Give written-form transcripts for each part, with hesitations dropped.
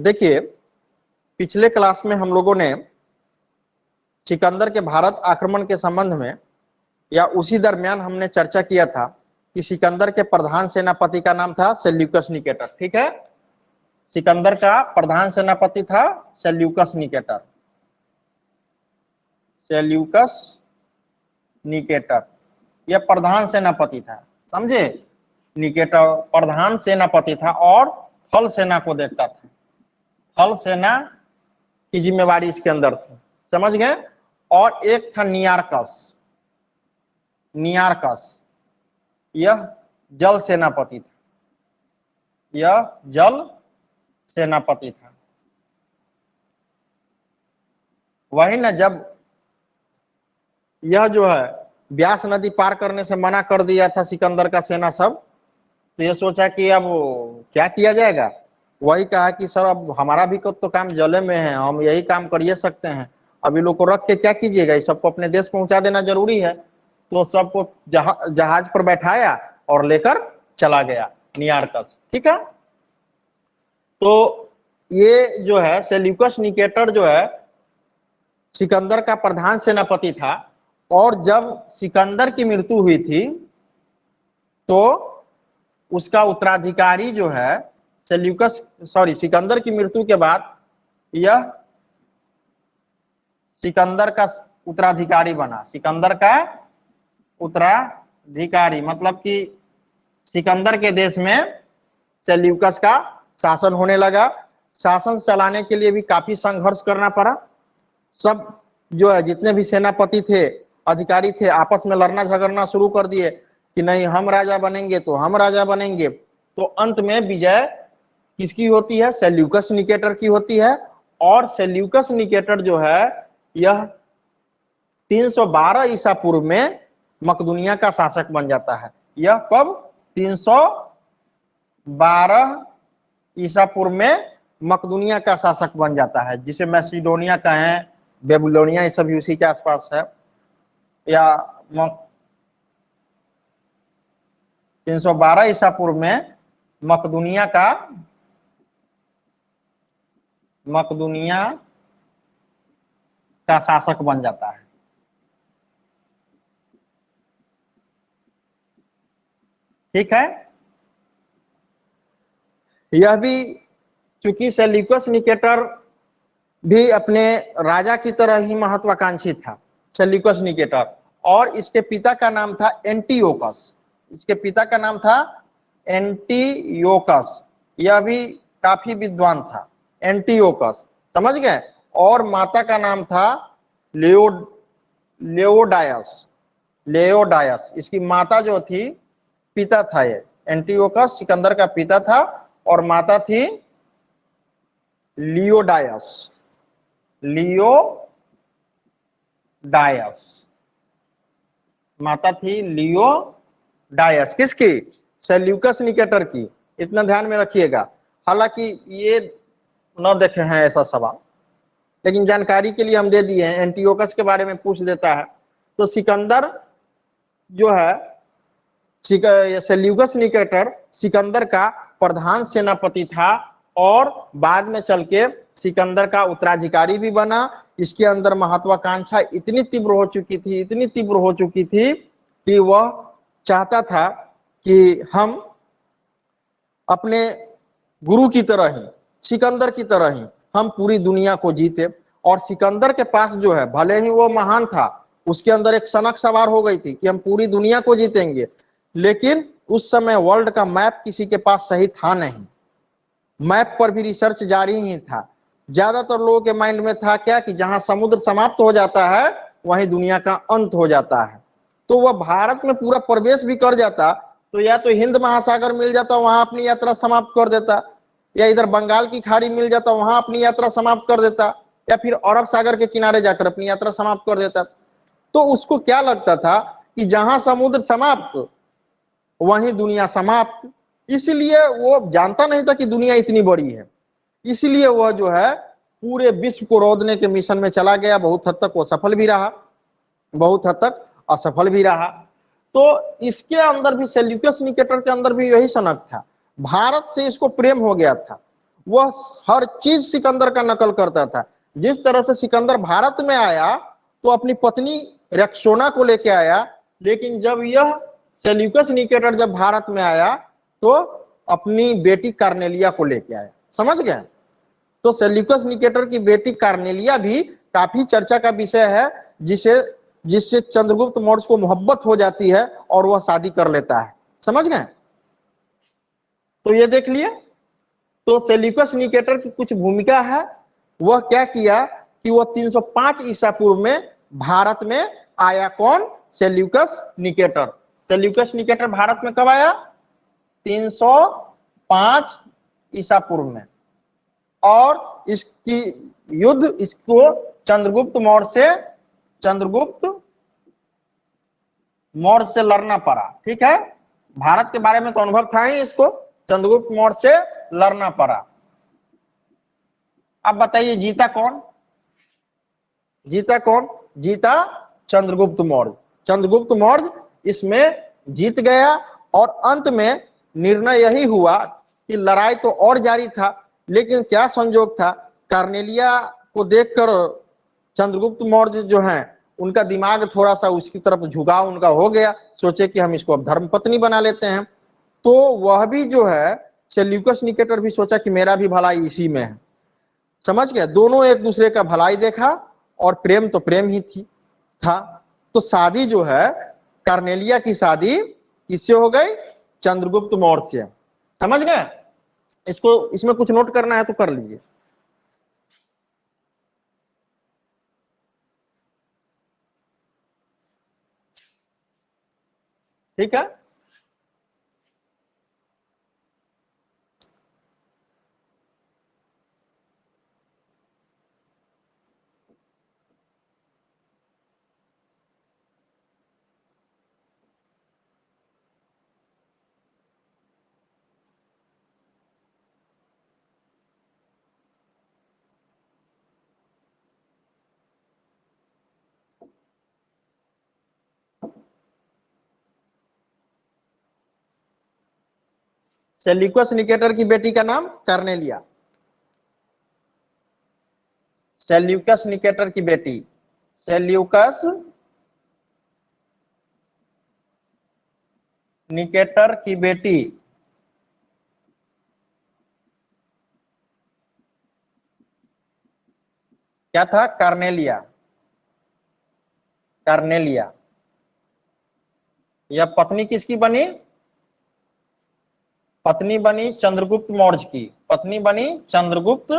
देखिए, पिछले क्लास में हम लोगों ने सिकंदर के भारत आक्रमण के संबंध में या उसी दरमियान हमने चर्चा किया था कि सिकंदर के प्रधान सेनापति का नाम था सेल्यूकस निकेटर। ठीक है, सिकंदर का प्रधान सेनापति था सेल्यूकस निकेटर। सेल्यूकस निकेटर यह प्रधान सेनापति था, समझे। निकेटर प्रधान सेनापति था और थल सेना को देखता था। थल सेना की जिम्मेवारी इसके अंदर थी, समझ गए। और एक था नियारकस। नियारकस यह जल सेनापति था। यह जल सेनापति था। वही ना, जब यह जो है व्यास नदी पार करने से मना कर दिया था सिकंदर का सेना सब, तो यह सोचा कि अब क्या किया जाएगा। वही कहा कि सर अब हमारा भी तो काम जले में है, हम यही काम कर सकते हैं, अभी लोग को रख के क्या कीजिएगा, इस सबको अपने देश पहुंचा देना जरूरी है। तो सबको जहाज पर बैठाया और लेकर चला गया नियारकस। ठीक है, तो ये जो है सेल्यूकस निकेटर जो है सिकंदर का प्रधान सेनापति था। और जब सिकंदर की मृत्यु हुई थी तो उसका उत्तराधिकारी जो है सिकंदर की मृत्यु के बाद यह सिकंदर का उत्तराधिकारी बना। सिकंदर का उत्तराधिकारी मतलब कि सिकंदर के देश में सेल्यूकस का शासन होने लगा। शासन चलाने के लिए भी काफी संघर्ष करना पड़ा। सब जो है जितने भी सेनापति थे, अधिकारी थे, आपस में लड़ना झगड़ना शुरू कर दिए कि नहीं हम राजा बनेंगे तो हम राजा बनेंगे। तो अंत में विजय किसकी होती है, सेल्यूकस निकेटर की होती है। और सेल्यूकस निकेटर जो है यह 312 ईसा पूर्व में मकदूनिया का शासक बन जाता है। यह कब, 312 ईसा पूर्व में मकदूनिया का शासक बन जाता है, जिसे मैसिडोनिया कहें, बेबीलोनिया, ये सब उसी के आसपास है। या 312 ईसा पूर्व में मकदूनिया का शासक बन जाता है। ठीक है, यह भी चूंकि सेल्यूकस निकेटर भी अपने राजा की तरह ही महत्वाकांक्षी था, सेल्यूकस निकेटर। और इसके पिता का नाम था एंटीओकस। इसके पिता का नाम था एंटीओकस। यह भी काफी विद्वान था, एंटीओकस, समझ गए। और माता का नाम था लेओडायस। लेओडायस इसकी माता जो थी, पिता था ये एंटीओकस सिकंदर का पिता था, और माता थी लियोडायस। लियोडायस माता थी लियोडायस। किसकी, सेल्यूकस निकेटर की। इतना ध्यान में रखिएगा, हालांकि ये न देखे हैं ऐसा सवाल, लेकिन जानकारी के लिए हम दे दिए हैं। एंटीओकस के बारे में पूछ देता है तो सिकंदर जो है सेल्यूकस निकेटर सिकंदर का प्रधान सेनापति था और बाद में चल के सिकंदर का उत्तराधिकारी भी बना। इसके अंदर महत्वाकांक्षा इतनी तीव्र हो चुकी थी कि वह चाहता था कि हम अपने गुरु की तरह ही, सिकंदर की तरह ही हम पूरी दुनिया को जीते। और सिकंदर के पास जो है, भले ही वो महान था, उसके अंदर एक सनक सवार हो गई थी कि हम पूरी दुनिया को जीतेंगे, लेकिन उस समय वर्ल्ड का मैप किसी के पास सही था नहीं। मैप पर भी रिसर्च जारी ही था। ज्यादातर लोगों के माइंड में था क्या कि जहां समुद्र समाप्त हो जाता है वहीं दुनिया का अंत हो जाता है। तो वह भारत में पूरा प्रवेश भी कर जाता तो या तो हिंद महासागर मिल जाता, वहां अपनी यात्रा समाप्त कर देता, या इधर बंगाल की खाड़ी मिल जाता, वहां अपनी यात्रा समाप्त कर देता, या फिर अरब सागर के किनारे जाकर अपनी यात्रा समाप्त कर देता। तो उसको क्या लगता था कि जहां समुद्र समाप्त वहीं दुनिया समाप्त। इसलिए वो जानता नहीं था कि दुनिया इतनी बड़ी है। इसलिए वह जो है पूरे विश्व को रोदने के मिशन में चला गया। बहुत हद तक वो सफल भी रहा, बहुत हद तक असफल भी रहा। तो इसके अंदर भी, सेल्यूकस निकेटर के अंदर भी यही सनक था। भारत से इसको प्रेम हो गया था। वह हर चीज सिकंदर का नकल करता था। जिस तरह से सिकंदर भारत में आया तो अपनी पत्नी रक्सोना को लेके आया, लेकिन जब यह सेल्यूकस निकेटर जब भारत में आया तो अपनी बेटी कार्नेलिया को लेके आया। समझ गए? तो सेल्यूकस निकेटर की बेटी कार्नेलिया भी काफी चर्चा का विषय है, जिसे जिससे चंद्रगुप्त मौर्य को मोहब्बत हो जाती है और वह शादी कर लेता है। समझ गए? तो ये देख लिए। तो सेल्यूकस निकेटर की कुछ भूमिका है। वह क्या किया कि वह 305 ईसा पूर्व में भारत में आया। कौन? Seleucus Nicator. Seleucus Nicator Bharat में कब आया? 305 ईसा पूर्व में। और इसकी युद्ध इसको चंद्रगुप्त मौर्य से लड़ना पड़ा। ठीक है, भारत के बारे में तो अनुभव था ही, इसको चंद्रगुप्त मौर्य से लड़ना पड़ा। अब बताइए जीता कौन? जीता कौन? जीता चंद्रगुप्त मौर्य। चंद्रगुप्त मौर्य इसमें जीत गया और अंत में निर्णय यही हुआ कि लड़ाई तो और जारी था, लेकिन क्या संजोग था, कार्नेलिया को देखकर चंद्रगुप्त मौर्य जो हैं उनका दिमाग थोड़ा सा उसकी तरफ झुकाव उनका हो गया। सोचे कि हम इसको अब धर्मपत्नी बना लेते हैं। तो वह भी जो है सेल्यूकस निकेटर भी सोचा कि मेरा भी भलाई इसी में है। समझ गए? दोनों एक दूसरे का भलाई देखा और प्रेम तो प्रेम ही था। तो शादी जो है कार्नेलिया की शादी किससे हो गई? चंद्रगुप्त मौर्य से। समझ गए? इसको इसमें कुछ नोट करना है तो कर लीजिए। ठीक है, सेल्यूकस निकेटर की बेटी का नाम कार्नेलिया। सेल्यूकस निकेटर की बेटी, सेल्यूकस निकेटर की बेटी क्या था? कार्नेलिया। कार्नेलिया। यह पत्नी किसकी बनी? पत्नी बनी चंद्रगुप्त मौर्य की। पत्नी बनी चंद्रगुप्त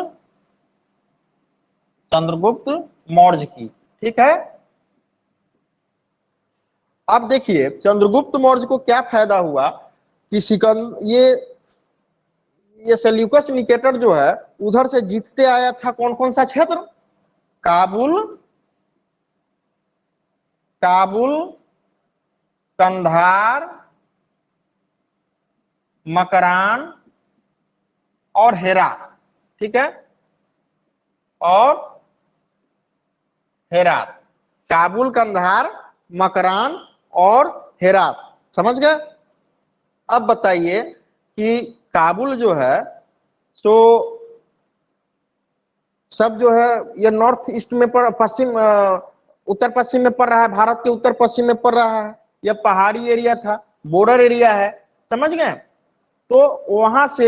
मौर्य की। ठीक है, अब देखिए चंद्रगुप्त मौर्य को क्या फायदा हुआ कि ये सेल्यूकस निकेटर जो है उधर से जीतते आया था। कौन कौन सा क्षेत्र? काबुल, काबुल, कंधार, मकरान और हेरात। ठीक है, और हेरात। काबुल, कंधार, मकरान और हेरात। समझ गए? अब बताइए कि काबुल जो है तो सब जो है ये नॉर्थ ईस्ट में उत्तर पश्चिम में पड़ रहा है, भारत के उत्तर पश्चिम में पड़ रहा है। यह पहाड़ी एरिया था, बॉर्डर एरिया है। समझ गए? तो वहां से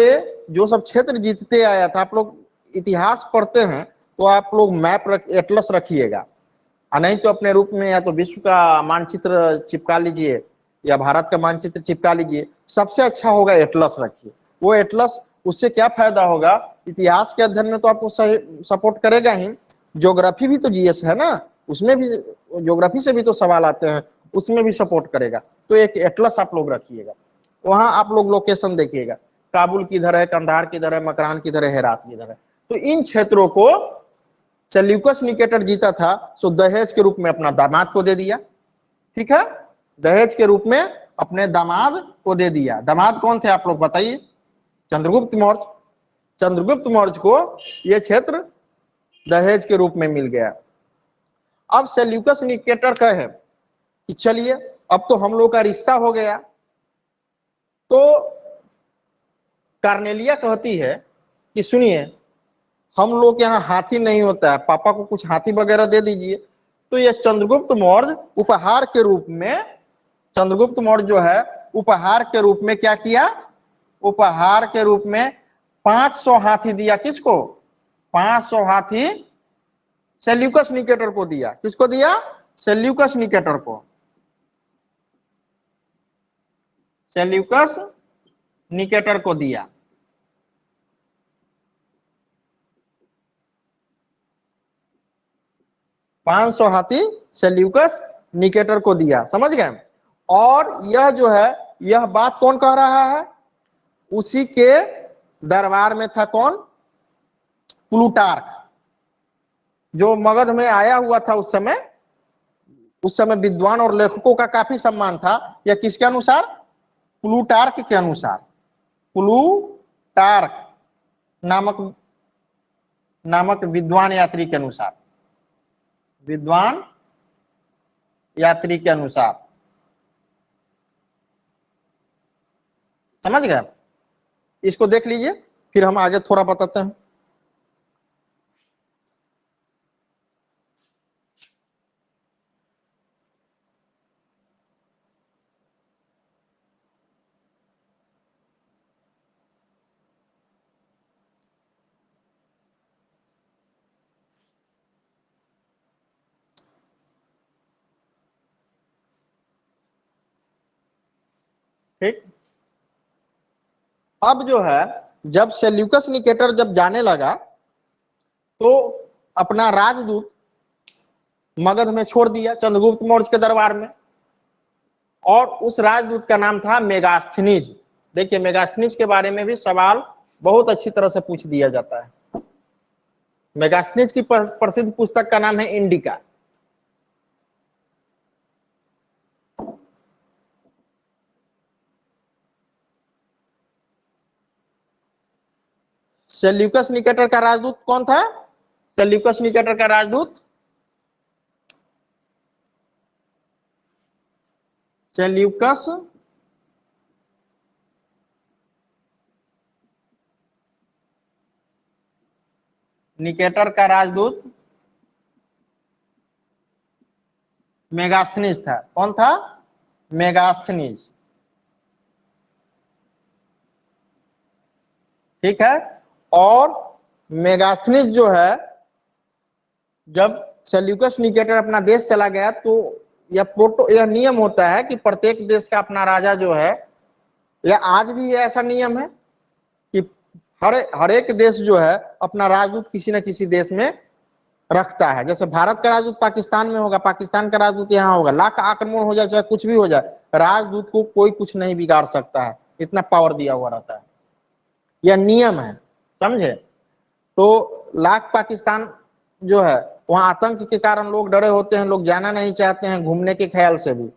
जो सब क्षेत्र जीतते आया था, आप लोग इतिहास पढ़ते हैं तो आप लोग एटलस रखिएगा, और नहीं तो अपने रूप में या तो विश्व का मानचित्र चिपका लीजिए या भारत का मानचित्र चिपका लीजिए। सबसे अच्छा होगा एटलस रखिए। वो एटलस, उससे क्या फायदा होगा? इतिहास के अध्ययन में तो आपको सही सपोर्ट करेगा ही, ज्योग्राफी भी तो जीएस है ना, उसमें भी ज्योग्राफी से भी तो सवाल आते हैं, उसमें भी सपोर्ट करेगा। तो एक एटलस आप लोग रखिएगा, वहां आप लोग लोकेशन देखिएगा, काबुल किधर है, कंधार किधर है, मकरान किधर है, हेरात किधर है। तो इन क्षेत्रों को सेल्यूकस निकेटर जीता था, सो दहेज के रूप में अपना दामाद को दे दिया। ठीक है, दहेज के रूप में अपने दामाद को दे दिया। दामाद कौन थे आप लोग बताइए? चंद्रगुप्त मौर्य। चंद्रगुप्त मौर्य को यह क्षेत्र दहेज के रूप में मिल गया। अब सेल्यूकस निकेटर कहे कि चलिए अब तो हम लोग का रिश्ता हो गया। तो कार्नेलिया कहती है कि सुनिए, हम लोग के यहाँ हाथी नहीं होता है, पापा को कुछ हाथी वगैरह दे दीजिए। तो ये चंद्रगुप्त मौर्य उपहार के रूप में, चंद्रगुप्त मौर्य जो है उपहार के रूप में क्या किया, उपहार के रूप में 500 हाथी दिया। किसको? 500 हाथी सेल्यूकस निकेटर को दिया। किसको दिया? सेल्यूकस निकेटर को। सेल्यूकस निकेटर को दिया। पांच सौ हाथी सेल्यूकस निकेटर को दिया। समझ गए? और यह जो है, यह बात कौन कह रहा है? उसी के दरबार में था कौन? प्लूटार्क, जो मगध में आया हुआ था उस समय। उस समय विद्वान और लेखकों का काफी सम्मान था। यह किसके अनुसार? प्लूटार्क के अनुसार। प्लूटार्क नामक नामक विद्वान यात्री के अनुसार, विद्वान यात्री के अनुसार। समझ गए? इसको देख लीजिए, फिर हम आगे थोड़ा बताते हैं। ठीक, अब जो है, जब सेल्यूकस निकेटर जब जाने लगा तो अपना राजदूत मगध में छोड़ दिया चंद्रगुप्त मौर्य के दरबार में, और उस राजदूत का नाम था मेगास्थनीज। देखिए, मेगास्थनीज के बारे में भी सवाल बहुत अच्छी तरह से पूछ दिया जाता है। मेगास्थनीज की प्रसिद्ध पुस्तक का नाम है इंडिका। सेल्यूकस निकेटर का राजदूत कौन था? सेल्यूकस निकेटर का राजदूत सेल्यूकस निकेटर का राजदूत मेगास्थनीज था। कौन था? मेगास्थनीज। ठीक है। और मेगास्थनीज जो है, जब सेल्यूकस निकेटर अपना देश चला गया तो यह नियम होता है कि प्रत्येक देश का अपना राजा जो है, या आज भी ऐसा नियम है कि हर एक देश जो है अपना राजदूत किसी न किसी देश में रखता है। जैसे भारत का राजदूत पाकिस्तान में होगा, पाकिस्तान का राजदूत यहाँ होगा। लाख आक्रमण हो जाए, चाहे कुछ भी हो जाए, राजदूत को कोई कुछ नहीं बिगाड़ सकता है, इतना पावर दिया हुआ रहता है। यह नियम है, समझे? तो लाख पाकिस्तान जो है, वहां आतंक के कारण लोग डरे होते हैं, लोग जाना नहीं चाहते हैं। घूमने के ख्याल से भी,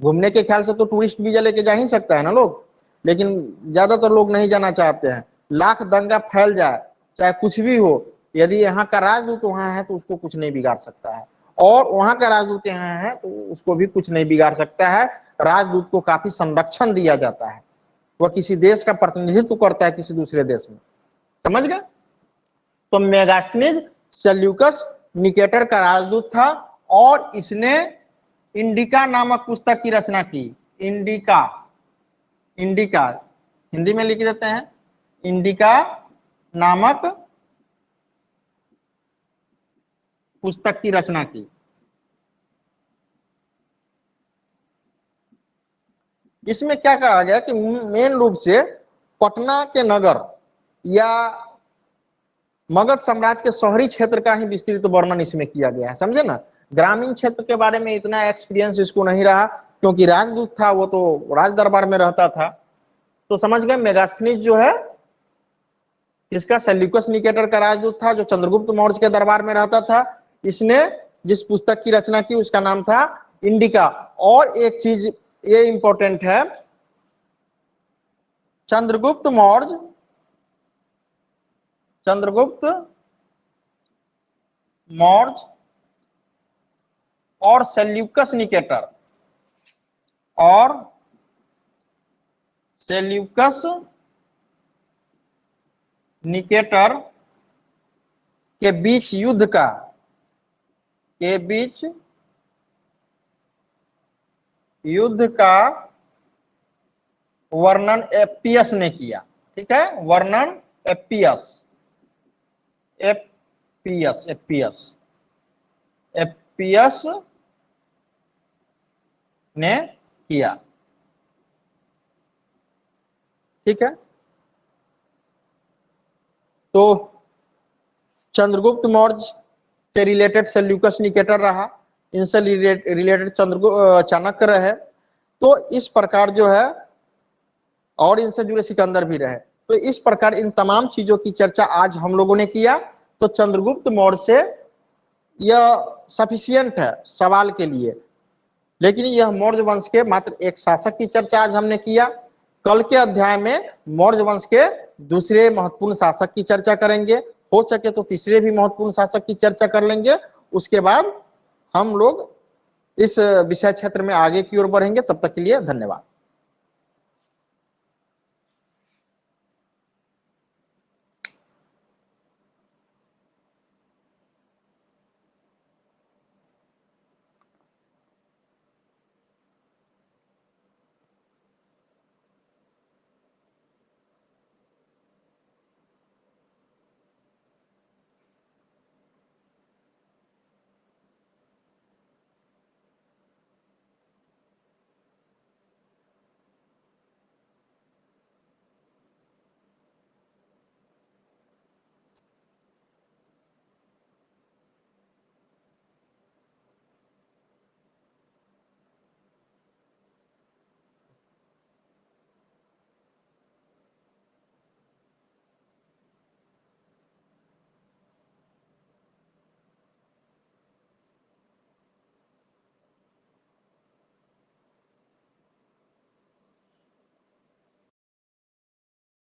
घूमने के ख्याल से तो टूरिस्ट वीजा लेके जा ही सकता है ना लोग, लेकिन ज्यादातर लोग नहीं जाना चाहते हैं। लाख दंगा फैल जाए, चाहे कुछ भी हो, यदि यहाँ का राजदूत वहां है तो उसको कुछ नहीं बिगाड़ सकता है, और वहां का राजदूत यहाँ है तो उसको भी कुछ नहीं बिगाड़ सकता है। राजदूत को काफी संरक्षण दिया जाता है, वह किसी देश का प्रतिनिधित्व करता है किसी दूसरे देश में। समझ गए? तो मेगास्थनीज सेल्यूकस निकेटर का राजदूत था, और इसने इंडिका नामक पुस्तक की रचना की। इंडिका, इंडिका हिंदी में लिख देते हैं, इंडिका नामक पुस्तक की रचना की। इसमें क्या कहा गया कि मेन रूप से पटना के नगर या मगध साम्राज्य के शहरी क्षेत्र का ही विस्तृत वर्णन इसमें किया गया है। समझे ना? ग्रामीण क्षेत्र के बारे में इतना एक्सपीरियंस इसको नहीं रहा, क्योंकि राजदूत था, वो तो राज दरबार में रहता था। तो समझ गए, मेगास्थनीज जो है, इसका सेल्यूकस निकेटर का राजदूत था, जो चंद्रगुप्त मौर्य के दरबार में रहता था। इसने जिस पुस्तक की रचना की उसका नाम था इंडिका। और एक चीज ये इंपॉर्टेंट है, चंद्रगुप्त मौर्य, चंद्रगुप्त मौर्य और सेल्यूकस निकेटर, और सेल्यूकस निकेटर के बीच युद्ध का, के बीच युद्ध का वर्णन एप्पियस ने किया। ठीक है, वर्णन एप्पियस, एप्पियस एप्पियस एप्पियस ने किया। ठीक है, तो चंद्रगुप्त मौर्य से रिलेटेड सेल्यूकस निकेटर रहा, इनसे रिलेटेड चाणक्य रहे, तो इस प्रकार जो है, और इनसे जुड़े सिकंदर भी रहे। तो इस प्रकार इन तमाम चीजों की चर्चा आज हम लोगों ने किया। तो चंद्रगुप्त मौर्य से यह सफिशियंट है सवाल के लिए, लेकिन यह मौर्य वंश के मात्र एक शासक की चर्चा आज हमने किया। कल के अध्याय में मौर्य वंश के दूसरे महत्वपूर्ण शासक की चर्चा करेंगे, हो सके तो तीसरे भी महत्वपूर्ण शासक की चर्चा कर लेंगे। उसके बाद हम लोग इस विषय क्षेत्र में आगे की ओर बढ़ेंगे। तब तक के लिए धन्यवाद।